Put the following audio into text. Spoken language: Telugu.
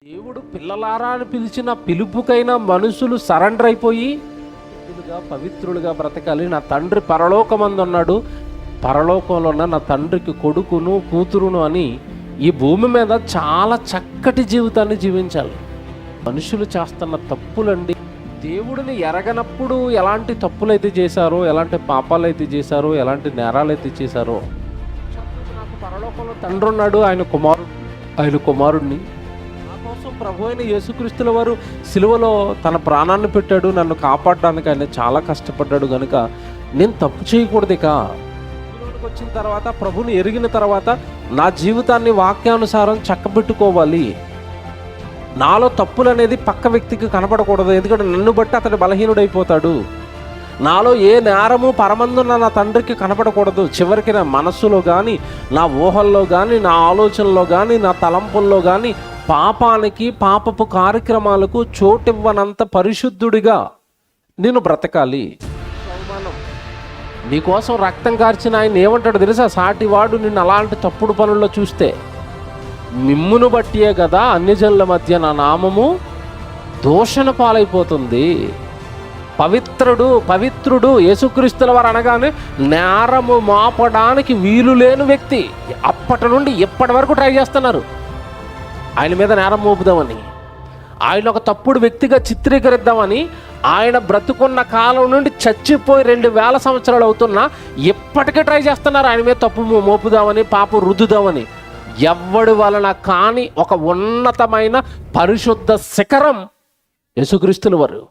దేవుడు పిల్లలారా అని పిలిచిన పిలుపుకైనా మనుషులు సరెండర్ అయిపోయి పవిత్రులుగా బ్రతకాలి. నా తండ్రి పరలోకమందు ఉన్నాడు, పరలోకంలో ఉన్న నా తండ్రికి కొడుకును కూతురును అని ఈ భూమి మీద చాలా చక్కటి జీవితాన్ని జీవించాలి. మనుషులు చేస్తున్న తప్పులండి. దేవుడిని ఎరగనప్పుడు ఎలాంటి తప్పులైతే చేశారో, ఎలాంటి పాపాలైతే చేశారో, ఎలాంటి నేరాలైతే చేశారో, నాకు పరలోకంలో తండ్రి ఉన్నాడు, ఆయన కుమారుడిని నా కోసం ప్రభు అయిన యేసుక్రీస్తుల వారు సిలువలో తన ప్రాణాన్ని పెట్టాడు, నన్ను కాపాడడానికి ఆయన చాలా కష్టపడ్డాడు. కనుక నేను తప్పు చేయకూడదు. ఇక వచ్చిన తర్వాత, ప్రభుని ఎరిగిన తర్వాత నా జీవితాన్ని వాక్యానుసారం చక్కబెట్టుకోవాలి. నాలో తప్పులు అనేది పక్క వ్యక్తికి కనపడకూడదు, ఎందుకంటే నన్ను బట్టి అతడు బలహీనుడైపోతాడు. నాలో ఏ నేరము పరమందున్న నా తండ్రికి కనపడకూడదు. చివరికి నా మనస్సులో కానీ, నా ఊహల్లో కానీ, నా ఆలోచనలో కానీ, నా తలంపుల్లో కానీ పాపానికి, పాపపు కార్యక్రమాలకు చోటివ్వనంత పరిశుద్ధుడిగా నేను బ్రతకాలి. నీకోసం రక్తం కార్చిన ఆయన ఏమంటాడు తెలుసా? సాటివాడు నిన్ను అలాంటి తప్పుడు పనుల్లో చూస్తే మిమ్మును బట్టియే కదా అన్యజనుల మధ్య నా నామము దూషణ పాలైపోతుంది. పవిత్రుడు యేసుక్రీస్తుల వారు అనగానే నేరము మోపడానికి వీలు లేని వ్యక్తి. అప్పటి నుండి ఇప్పటి వరకు ట్రై చేస్తున్నారు ఆయన మీద నేరం మోపుదామని, ఆయన ఒక తప్పుడు వ్యక్తిగా చిత్రీకరిద్దామని. ఆయన బ్రతుకున్న కాలం నుండి చచ్చిపోయి 2000 సంవత్సరాలు అవుతున్నా ఇప్పటికే ట్రై చేస్తున్నారు ఆయన మీద తప్పు మోపుదామని, పాపం రుద్దుదామని. ఎవ్వడి వలన కాని ఒక ఉన్నతమైన పరిశుద్ధ శిఖరం యేసుక్రీస్తుల వారు.